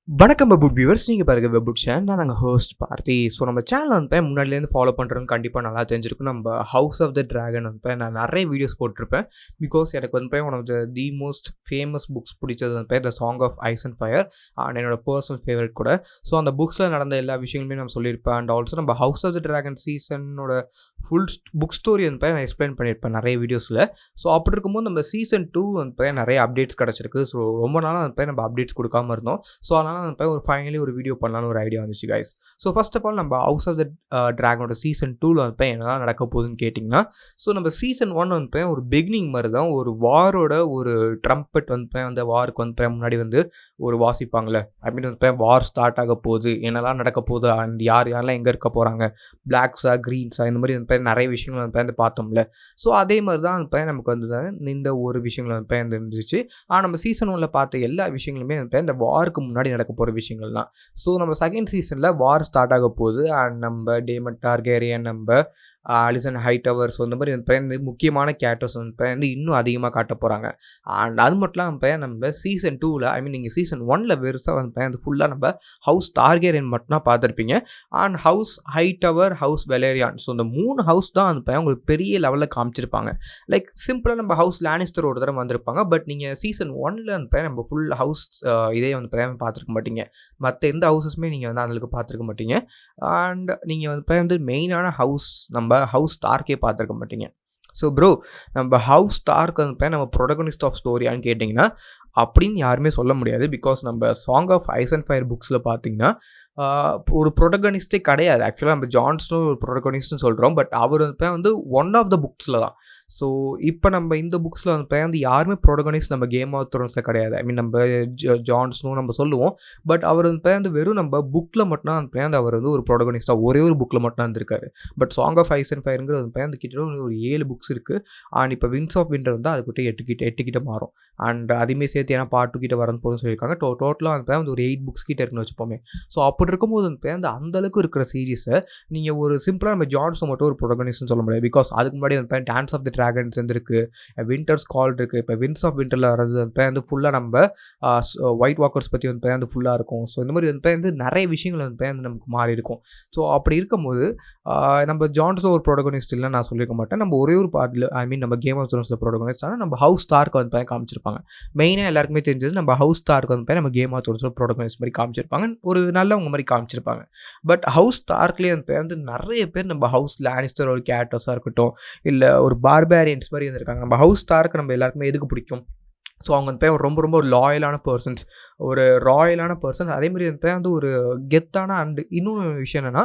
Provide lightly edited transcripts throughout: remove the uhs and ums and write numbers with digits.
வணக்கம் வெபுட் வியூவர்ஸ், நீங்கள் பாருங்க வெபுட் சேனல். நான் நாங்கள் ஹோஸ்ட் பார்த்தி. ஸோ நம்ம சேனல் வந்து முன்னாடிலேருந்து ஃபாலோ பண்ணுறோன்னு கண்டிப்பாக நல்லா தெரிஞ்சிருக்கும். நம்ம ஹவுஸ் ஆஃப் த ட்ராகன் வந்து நான் நிறைய வீடியோஸ் போட்டிருப்பேன். பிகாஸ் எனக்கு வந்து one of the most famous books பிடிச்சது வந்து the song of ice and fire and என்னோட பர்சனல் ஃபேவரட் கூட. ஸோ அந்த புக்ஸில் நடந்த எல்லா விஷயங்களுமே நான் சொல்லியிருப்பேன். அண்ட் ஆல்சோ நம்ம ஹவுஸ் ஆஃப் த ட்ராகன் சீசனோட ஃபுல் புக் ஸ்டோரி வந்து நான் எக்ஸ்பிளைன் பண்ணியிருப்பேன் நிறைய வீடியோஸில். ஸோ அப்படி இருக்கும்போது நம்ம சீசன் 2 வந்து நிறைய அப்டேட்ஸ் கிடச்சிருக்கு. ஸோ ரொம்ப நாளாக வந்து நம்ம அப்டேட்ஸ் கொடுக்காம இருந்தோம். ஸோ அதனால் ஒரு ஃபைனலி ஒரு வீடியோ பண்ணலான்னு ஒரு ஐடியா வந்துச்சு guys. So first of all நம்ம ஹவுஸ் ஆஃப் த ட்ராகனோட சீசன் 2ல் வந்து என்னெல்லாம் நடக்க போகுதுன்னு கேட்டிங்கன்னா, ஸோ நம்ம சீசன் 1 வந்து ஒரு பிகினிங் மாதிரி தான். ஒரு வாரோட ஒரு ட்ரம்பட் வந்து அந்த வாருக்கு வந்து முன்னாடி வந்து ஒரு வாசிப்பாங்களே, அப்படின்னு வந்து வார் ஸ்டார்ட் ஆக போகுது, என்னெல்லாம் நடக்க போகுது, அண்ட் யாரெல்லாம் எங்கே இருக்க போகிறாங்க, பிளாக்ஸா க்ரீன்ஸா, இந்த மாதிரி வந்து நிறைய விஷயங்கள் வந்து பார்த்தோம்ல. ஸோ அதே மாதிரி தான் வந்து நமக்கு வந்து இந்த ஒரு விஷயங்கள் வந்து இருந்துச்சு. ஆனால் நம்ம சீசன் 1ல் பார்த்த எல்லா விஷயங்களுமே வந்து இந்த வாருக்கு முன்னாடி நடக்க போகிற விஷயங்கள் தான். ஸோ நம்ம செகண்ட் சீசனில் வார் ஸ்டார்ட் ஆக போகுது அண்ட் நம்ம டேமன் டார்கேரியன், நம்ம அலிசன் ஹைட்டவர், ஸோ இந்த மாதிரி வந்து முக்கியமான கேரக்டர்ஸ் வந்து இன்னும் அதிகமாக காட்ட போகிறாங்க. அண்ட் அது மட்டும் இல்லாமல் நம்ம சீசன் 2ல் நீங்கள் சீசன் 1ல் வெறுசாக வந்து ஃபுல்லாக நம்ம ஹவுஸ் டார்கேரியன் மட்டும் தான் பார்த்துருப்பீங்க. And house Hightower, house Velaryon, so இந்த 3 ஹவுஸ் தான் வந்து உங்களுக்கு பெரிய லெவலில் காமிச்சிருப்பாங்க. லைக் சிம்பிளாக நம்ம ஹவுஸ் லானிஸ்டர் ஒரு தடவை வந்திருப்பாங்க. பட் நீங்கள் சீசன் 1ல் வந்து நம்ம ஃபுல் ஹவுஸ் இதே வந்து பார்த்துருக்க மாட்டீங்க. மற்ற எந்த ஹவுஸஸுமே நீங்கள் வந்து அதுக்கு பார்த்துருக்க மாட்டீங்க. அண்ட் நீங்கள் வந்து மெயினான ஹவுஸ் நம்ம ஹவுஸ் ஸ்டார்க்கே பார்த்துருக்க மாட்டீங்க. ஸோ ப்ரோ, நம்ம ஹவுஸ் ஸ்டார்க் வந்து நம்ம ப்ரொடகனிஸ்ட் ஆஃப் ஸ்டோரியான்னு கேட்டிங்கன்னா அப்படின்னு யாருமே சொல்ல முடியாது. பிகாஸ் நம்ம song of ice and fire புக்ஸில் பார்த்தீங்கன்னா ஒரு ப்ரொடகனிஸ்டே கிடையாது. ஆக்சுவலாக நம்ம ஜான்ஸ்னோ ஒரு ப்ரொடகனிஸ்ட்னு சொல்கிறோம். பட் அவர் வந்து ஒன் ஆஃப் த புக்ஸில் தான். ஸோ இப்போ நம்ம இந்த புக்ஸில் வந்து யாருமே ப்ரொடகனிஸ்ட் நம்ம கேம் ஆஃப் த்ரோன்ஸில் கிடையாது. நம்ம ஜான்ஸ்னோ நம்ம சொல்லுவோம். பட் அவர் வந்து வெறும் நம்ம புக்கில் மட்டும்தான் வந்து அவர் வந்து ஒரு ப்ரொடகனிஸ்டாக ஒரே ஒரு புக்கில் மட்டும் இருந்திருக்காரு. But song of ice and ஃபயருங்கிறது வந்து கிட்டத்தட்ட ஒரு 7 புக்ஸ் இருக்குது. அண்ட் இப்போ விங்ஸ் ஆஃப் விண்டர் வந்து அதுக்கிட்ட 8 கிட்ட மாறும். அண்ட் அதையுமே சேர்த்து ஏன்னா பார்ட் 2 கிட்ட வரன்னு போதும் சொல்லியிருக்காங்க. டோட்டலாக வந்து ஒரு 8 புக்ஸ் கிட்ட இருக்குன்னு வச்சுப்போமே. ஸோ அப்படி இருக்கும்போது வந்து அந்த அளவுக்கு இருக்கிற சீரீஸை நீங்கள் ஒரு சிம்பிளாக நம்ம ஜான்ஸை மட்டும் ஒரு ப்ரொடகனிஸ்ட்னு சொல்ல முடியாது. பிகாஸ் அதுக்கு முன்னாடி வந்து டான்ஸ் ஆஃப் தி ட்ராகன்ஸ் வந்துருக்கு, வின்டர்ஸ் கால் இருக்குது. இப்போ வின்ஸ் ஆஃப் விண்டரில் வர்றது வந்து ஃபுல்லாக நம்ம ஒயிட் வாக்கர்ஸ் பற்றி வந்து ஃபுல்லாக இருக்கும். ஸோ இந்த மாதிரி வந்து நிறைய விஷயங்கள் வந்து நமக்கு மாறி இருக்கும். ஸோ அப்படி இருக்கும்போது நம்ம ஜான்ஸோ ஒரு ப்ரொடகனிஸ்ட் இல்லை நான் சொல்லியிருக்க மாட்டேன். நம்ம ஒரே ஒரு பார்ட்டில் நம்ம கேம் ஆஃப் த்ரோன்ஸில் ப்ரொடகனிஸ்ட். ஆனால் நம்ம ஹவுஸ் ஸ்டார்க் வந்து காமிச்சிருப்பாங்க. மெயினாக எல்லாருக்குமே தெரிஞ்சது நம்ம ஹவுஸ் ஸ்டார்க் வந்து நம்ம கேம் ஆஃப் த்ரோன்ஸில் ப்ரொடகனிஸ்ட் மாதிரி காமிச்சிருப்பாங்க, ஒரு நல்லவங்க மாதிரி காமிச்சிருப்பாங்க. பட் ஹவுஸ் ஸ்டார்க்லேயே வந்து நிறைய பேர் நம்ம ஹவுஸ் லானிஸ்டர் ஒரு கேரக்டர்ஸாக இருக்கட்டும், இல்லை ஒரு பார்பேரியன்ஸ் மாதிரி இருந்திருக்காங்க. நம்ம ஹவுஸ் ஸ்டார்க் நம்ம எல்லாருக்குமே எதுக்கு பிடிக்கும்? ஸோ அவங்க வந்து ரொம்ப ரொம்ப ஒரு லாயலான பர்சன்ஸ், ஒரு ராயலான பர்சன். அதேமாதிரி வந்து ஒரு கெத்தான அண்ட் இன்னொரு விஷயம் என்னென்னா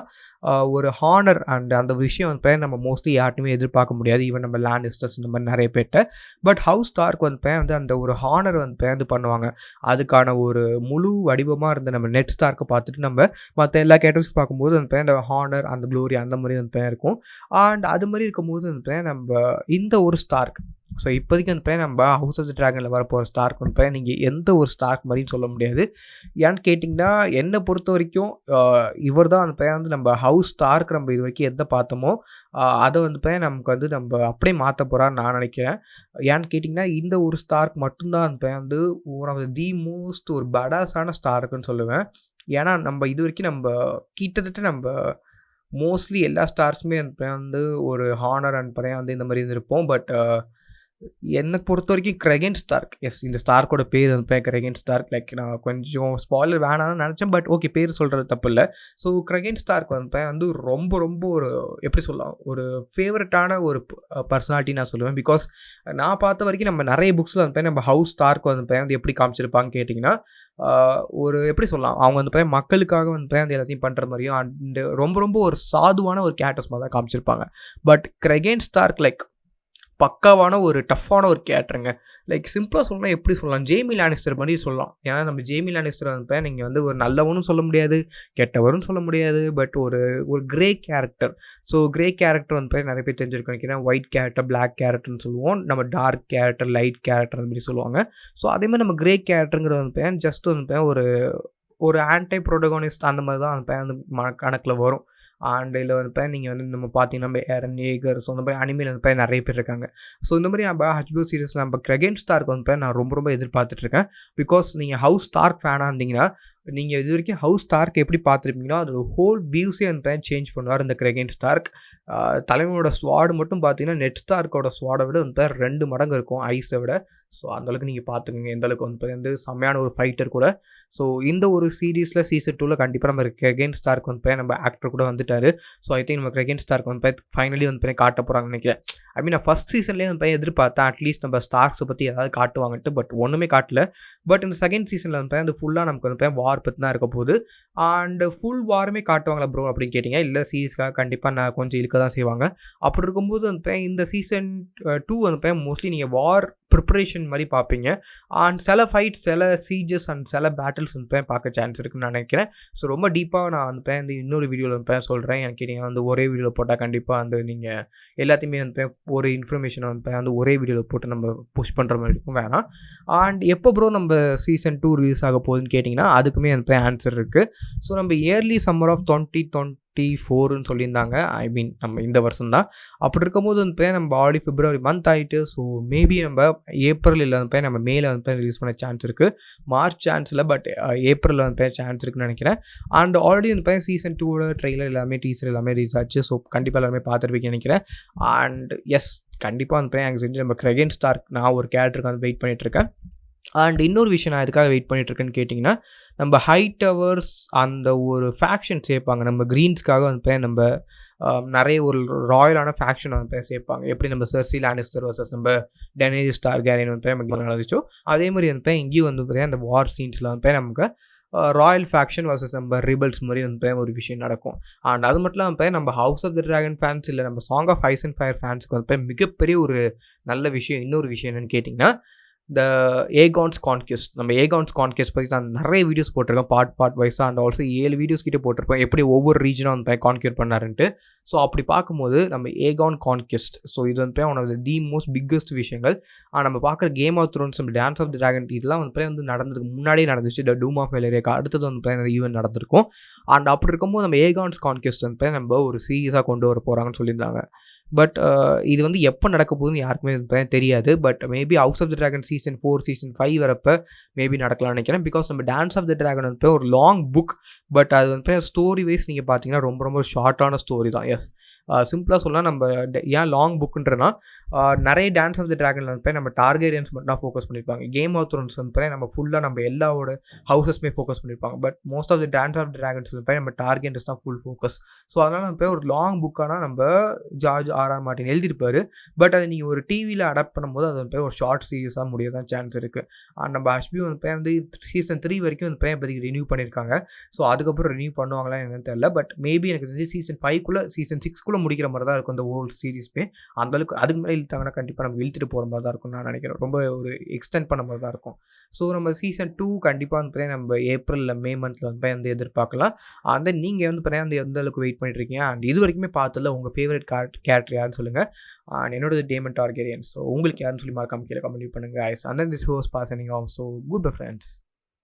ஒரு ஹானர். அண்ட் அந்த விஷயம் வந்து நம்ம மோஸ்ட்லி யார்ட்டுமே எதிர்பார்க்க முடியாது, ஈவன் நம்ம லேண்டிஸ்டர்ஸ் இந்த மாதிரி நிறைய பேர்ட்ட. பட் ஹவுஸ் ஸ்டார்க் வந்து அந்த ஒரு ஹானர் வந்து பண்ணுவாங்க. அதுக்கான ஒரு முழு வடிவமாக இருந்த நம்ம நெட் ஸ்டார்க்கை பார்த்துட்டு நம்ம மற்ற எல்லா கேரக்டர்ஸும் பார்க்கும்போது வந்து அந்த ஹானர், அந்த க்ளோரி அந்த மாதிரி வந்து இருக்கும். அண்ட் அது மாதிரி இருக்கும்போது வந்து நம்ம இந்த ஒரு ஸ்டார்க், ஸோ இப்போதைக்கு வந்து நம்ம ஹவுஸ் ஆஃப் தி ட்ராகனில் வரப்போகிற ஸ்டார்க் வந்து நீங்கள் எந்த ஒரு ஸ்டார்க் மாதிரின்னு சொல்ல முடியாது. ஏன்னு கேட்டிங்கன்னா என்னை பொறுத்த வரைக்கும் இவர் தான் வந்து நம்ம ஹவுஸ் ஸ்டார்க் நம்ம இது வரைக்கும் எதை பார்த்தோமோ அதை வந்து நமக்கு வந்து நம்ம அப்படியே மாற்ற போகிறான்னு நான் நினைக்கிறேன். ஏன்னு கேட்டிங்கன்னா இந்த ஒரு ஸ்டார்க் மட்டும்தான் வந்து ஒன் ஆஃப் தி மோஸ்ட் ஒரு படாஸான ஸ்டார்க்குன்னு சொல்லுவேன். ஏன்னா நம்ம இது வரைக்கும் நம்ம கிட்டத்தட்ட நம்ம மோஸ்ட்லி எல்லா ஸ்டார்ஸுமே வந்து ஒரு ஹானர் அண்ட் வந்து இந்த மாதிரி இருந்திருப்போம். பட் என்னை பொறுத்த வரைக்கும் கிரெகன் ஸ்டார்க், எஸ் இந்த ஸ்டார்க்கோட பேர் வந்து கிரெகன் ஸ்டார்க். லைக் நான் கொஞ்சம் ஸ்பாயிலர் வேணாம்னு நினச்சேன். பட் ஓகே, பேர் சொல்கிறது தப்பு இல்லை. ஸோ கிரெகன் ஸ்டார்க் வந்து ரொம்ப ரொம்ப ஒரு எப்படி சொல்லலாம், ஒரு ஃபேவரட்டான ஒரு பர்சனாலிட்டி நான் சொல்லுவேன். பிகாஸ் நான் பார்த்த வரைக்கும் நம்ம நிறைய புக்ஸில் வந்து நம்ம ஹவுஸ் ஸ்டார்க் வந்து எப்படி காமிச்சிருப்பாங்க கேட்டிங்கன்னா ஒரு எப்படி சொல்லலாம், அவங்க வந்து மக்களுக்காக வந்து எல்லாத்தையும் பண்ணுற மாதிரியும் அண்ட் ரொம்ப ரொம்ப ஒரு சாதுவான ஒரு கேரக்டர்ஸ் மாதிரி தான் காமிச்சிருப்பாங்க. பட் கிரெகன் ஸ்டார்க் லைக் பக்காவான ஒரு டஃப்பான ஒரு கேரக்டருங்க. லைக் சிம்பிளாக சொல்லலாம், எப்படி சொல்லலாம், ஜேமி லானிஸ்டர் மாதிரி சொல்லலாம். ஏன்னா நம்ம ஜேமி லானிஸ்டர் வந்து நீங்கள் வந்து ஒரு நல்லவனும் சொல்ல முடியாது, கெட்டவரும் சொல்ல முடியாது. பட் ஒரு grey character. So grey character வந்து நிறைய பேர் தெரிஞ்சிருக்கோம் நினைக்கிறேன். ஒயிட் கேரக்டர், பிளாக் கேரக்டர்னு சொல்லுவோம். நம்ம டார்க் கேரக்டர், லைட் கேரக்டர் அந்த மாதிரி சொல்லுவாங்க. ஸோ அதேமாதிரி நம்ம கிரே கேரக்டருங்கிறது வந்து ஜஸ்ட் வந்து ஒரு ஆன்டை ப்ரோட்டகோனிஸ்ட் அந்த மாதிரி தான் அந்த கணக்கில் வரும். அண்ட் இதில் வந்து நீங்கள் வந்து நம்ம பார்த்தீங்கன்னா ஏரன் ஏகர், ஸோ இந்த மாதிரி அனிமேல வந்து நிறைய பேர் இருக்காங்க. ஸோ இந்த மாதிரி நம்ம HBO சீரிஸில் நம்ம கிரெகன் ஸ்டார்க் வந்து நான் ரொம்ப ரொம்ப எதிர்பார்த்துட்ருக்கேன். பிகாஸ் நீங்கள் ஹவுஸ் ஸ்டார்க் ஃபேனாக இருந்தீங்கன்னா நீங்கள் இது வரைக்கும் ஹவுஸ் ஸ்டார்க் எப்படி பார்த்துருப்பீங்கன்னா அதோட ஹோல் வியூஸே வந்து சேஞ்ச் பண்ணுவார் இந்த கிரெகன் ஸ்டார்க். தலைவனோட ஸ்வாடு மட்டும் பார்த்தீங்கன்னா நெட் ஸ்டார்க்கோட ஸ்வாடை விட வந்து 2 மடங்கு இருக்கும் ஐஸை விட. ஸோ அந்தளவுக்கு நீங்கள் பார்த்துக்கோங்க எந்தளவுக்கு வந்து செம்மையான ஒரு ஃபைட்டர் கூட. ஸோ இந்த ஒரு சீரீஸில் சீசன் 2ல் கண்டிப்பாக நம்ம கிரெகன் ஸ்டார்க் வந்து நம்ம ஆக்டர் கூட வந்துட்டார். ஸோ ஐ திங்க் நம்ம கிரெகன் ஸ்டார்க் வந்து ஃபைனலி வந்து காட்ட போகிறாங்கன்னு நினைக்கிறேன். ஐ மீன் நான் ஃபஸ்ட் சீசன்லேயே வந்து எதிர்பார்த்தேன் அட்லீஸ்ட் நம்ம ஸ்டார்க்ஸை பற்றி ஏதாவது காட்டுவாங்கட்டு, பட் ஒன்றுமே காட்டல. பட் இந்த செகண்ட் சீசனில் வந்து அந்த ஃபுல்லாக நமக்கு வந்து வார் பற்றி தான் இருக்க போகுது. அண்ட் ஃபுல் வாருமே காட்டுவாங்களா ப்ரோ அப்படின்னு கேட்டிங்க. இல்லை சீரீஸ்க்காக கண்டிப்பாக நான் கொஞ்சம் இழுக்க தான் செய்வாங்க. அப்படி இருக்கும்போது வந்து இந்த சீசன் 2 வந்து மோஸ்ட்லி நீங்கள் வார் ப்ரிப்பரேஷன் மாதிரி பார்ப்பீங்க. அண்ட் சில ஃபைட்ஸ், சில சீஜஸ் அண்ட் சில பேட்டில்ஸ் வந்து பார்க்க சான்ஸ் இருக்குன்னு நான் நினைக்கிறேன். ஸோ ரொம்ப டீப்பாக நான் வந்து இன்னொரு வீடியோவில் வந்து சொல்கிறேன். எனக்கு நீங்கள் வந்து ஒரே வீடியோவில் போட்டால் கண்டிப்பாக வந்து நீங்கள் எல்லாத்தையுமே வந்து ஒரு இன்ஃபர்மேஷனை வந்து ஒரே வீடியோவில் போட்டு நம்ம புஷ் பண்ணுற மாதிரி இருக்கும், வேணாம். அண்ட் எப்போ ப்ரோ நம்ம சீசன் 2 ரிலீஸ் ஆக போகுதுன்னு கேட்டிங்கன்னா அதுக்குமே வந்து ஆன்சர் இருக்குது. ஸோ நம்ம இயர்லி சம்மர் ஆஃப் 2024ன்னு சொல்லியிருந்தாங்க. ஐ மீன் நம்ம இந்த வருஷம் தான். அப்படி இருக்கும்போது வந்து நம்ம ஆல்ரெடி பிப்ரவரி மந்த் ஆகிட்டு. ஸோ மேபி நம்ம ஏப்ரலில் வந்து நம்ம மேல வந்து ரிலீஸ் பண்ண சான்ஸ் இருக்குது. மார்ச் சான்ஸ் இல்லை, பட் ஏப்ரலில் வந்து சான்ஸ் இருக்குன்னு நினைக்கிறேன். அண்ட் ஆல்ரெடி வந்து சீசன் 2 ட்ரெய்லர் எல்லாமே டீசர் எல்லாமே ரிலீஸ் ஆச்சு. ஸோ கண்டிப்பாக எல்லாருமே பார்த்துருப்பீங்கன்னு நினைக்கிறேன். அண்ட் எஸ் கண்டிப்பாக வந்து எனக்கு செஞ்சு நம்ம கிரெகன் ஸ்டார்க் நான் ஒரு கேரக்டருக்கு வந்து வெயிட் பண்ணிகிட்ருக்கேன். அண்ட் இன்னொரு விஷயம் நான் எதுக்காக வெயிட் பண்ணிகிட்ருக்கேன்னு கேட்டிங்கன்னா நம்ம ஹை டவர்ஸ் அந்த ஒரு ஃபேக்ஷன் சேர்ப்பாங்க. நம்ம க்ரீன்ஸ்க்காக வந்து நம்ம நிறைய ஒரு ராயலான ஃபேக்ஷன் வந்து சேர்ப்பாங்க. எப்படி நம்ம சர்சி லானிஸ்டர் வர்சஸ் நம்ம டெனேரிஸ் டார்கேரியன் வந்து நமக்கு நடந்துச்சோ அதே மாதிரி வந்து இங்கேயும் வந்து அந்த வார் சீன்ஸில் வந்து நமக்கு ராயல் ஃபேக்ஷன் வர்சஸ் நம்ம ரிபல்ஸ் மாதிரி வந்து ஒரு விஷயம் நடக்கும். அண்ட் அது மட்டும் இல்லாமல் நம்ம house of the dragon fans இல்லை நம்ம song of ice and fire ஃபேன்ஸுக்கு வந்து மிகப்பெரிய ஒரு நல்ல விஷயம். இன்னொரு விஷயம் என்னென்னு கேட்டிங்கன்னா த ஏகான்ஸ் கான்கெஸ்ட். நம்ம ஏகான்ஸ் கான்கெஸ்ட் பற்றி நான் நிறைய வீடியோஸ் போட்டிருக்கேன் பார்ட் வைஸாக. அண்ட் ஆல்சோ 7 வீடியோஸ் கிட்டே போட்டிருப்பேன் எப்படி ஒவ்வொரு ரீஜனாக வந்து கான்க்யூர் பண்ணாருன்ட்டு. ஸோ அப்படி பார்க்கும்போது நம்ம ஏகான் கான்கெஸ்ட், ஸோ இது வந்து one of the most biggest விஷயங்கள். நம்ம பார்க்குற கேம் ஆஃப் த்ரோன்ஸ், நம்ம டான்ஸ் ஆஃப் தி ட்ராகன் இதெல்லாம் வந்து நடந்ததுக்கு முன்னாடியே நடந்துச்சு. த டூம் ஆஃப் வெலேரியாக்கு அடுத்தது வந்து அந்த ஈவெண்ட் நடந்திருக்கும். அண்ட் அப்படி இருக்கும்போது நம்ம ஏகான்ஸ் கான்கெஸ்ட் வந்து நம்ம ஒரு சீரியஸாக கொண்டு வர போகிறாங்கன்னு சொல்லியிருந்தாங்க. பட் இது வந்து எப்போ நடக்க போகுதுன்னு யாருக்குமே தெரியாது. But maybe house of the dragon season 4 season 5 வரப்போ மேபி நடக்கலாம்னு நினைக்கிறேன். பிகாஸ் நம்ம டான்ஸ் ஆஃப் த ட்ராகன் வந்து ஒரு லாங் புக். பட் அது வந்து ஸ்டோரி வைஸ் நீங்கள் பார்த்தீங்கன்னா ரொம்ப ரொம்ப ஷார்ட்டான ஸ்டோரி தான். எஸ் சிம்பிளாக சொல்லலாம். நம்ம ஏன் லாங் புக்குன்றனா நிறைய டான்ஸ் ஆஃப் த ட்ராகனில் வந்து நம்ம டார்கேரியன்ஸ் மட்டும் தான் ஃபோக்கஸ் பண்ணியிருப்பாங்க. கேம் ஆஃப் த்ரோன்ஸ் வந்து நம்ம ஃபுல்லாக நம்ம எல்லாவோட ஹவுசஸ்மே ஃபோக்கஸ் பண்ணியிருப்பாங்க. But most of the dance of the dragons வந்து நம்ம டார்கேரியன்ஸ் தான் ஃபுல் ஃபோக்கஸ். ஸோ அதனால் நம்ம ஒரு லாங் புக்கானால் நம்ம ஜார்ஜ் R.R. மார்ட்டின் எழுதியிருப்பார். பட் அதை நீங்கள் ஒரு டிவியில் அடாப்ட் பண்ணும்போது அது வந்து ஒரு ஷார்ட் சீரியஸாக முடிய தான் சான்ஸ் இருக்குது. நம்ம HBO வந்து சீசன் 3 வரைக்கும் வந்து இப்போதைக்கு ரினியூ பண்ணியிருக்காங்க. ஸோ அதுக்கப்புறம் ரினியூ பண்ணுவாங்களா என்னன்னு தெரியல. பட் மேபி எனக்கு தெரிஞ்சு சீசன் 5 சீசன் 6 முடிக்கிற மாதிரி தான் இருக்கும் இந்த ஹோல் சீரீஸ்மே. அந்தளவுக்கு அதுக்கு மேலே இழுத்தாங்கன்னா கண்டிப்பாக நம்ம இழுத்துட்டு போகிற மாதிரி தான் இருக்கும் நான் நினைக்கிறேன். ரொம்ப ஒரு எக்ஸ்டெண்ட் பண்ண மாதிரி தான் இருக்கும். ஸோ நம்ம சீசன் 2 கண்டிப்பாக வந்து நம்ம ஏப்ரலில் மே மந்தில் வந்து எதிர்பார்க்கலாம். அந்த நீங்கள் வந்து எந்த அளவுக்கு வெயிட் பண்ணிட்டுருக்கீங்க அண்ட் இது வரைக்குமே பார்த்ததில்ல உங்கள் ஃபேவரட் கேரக்டர் யாருன்னு சொல்லுங்கள். அண்ட் என்னோட டேமன் டார்கேரியன். ஸோ உங்களுக்கு யாருன்னு சொல்லி மறக்காம கீழே கமெண்ட் பண்ணுங்கள். And then this was passing off. So good bye friends.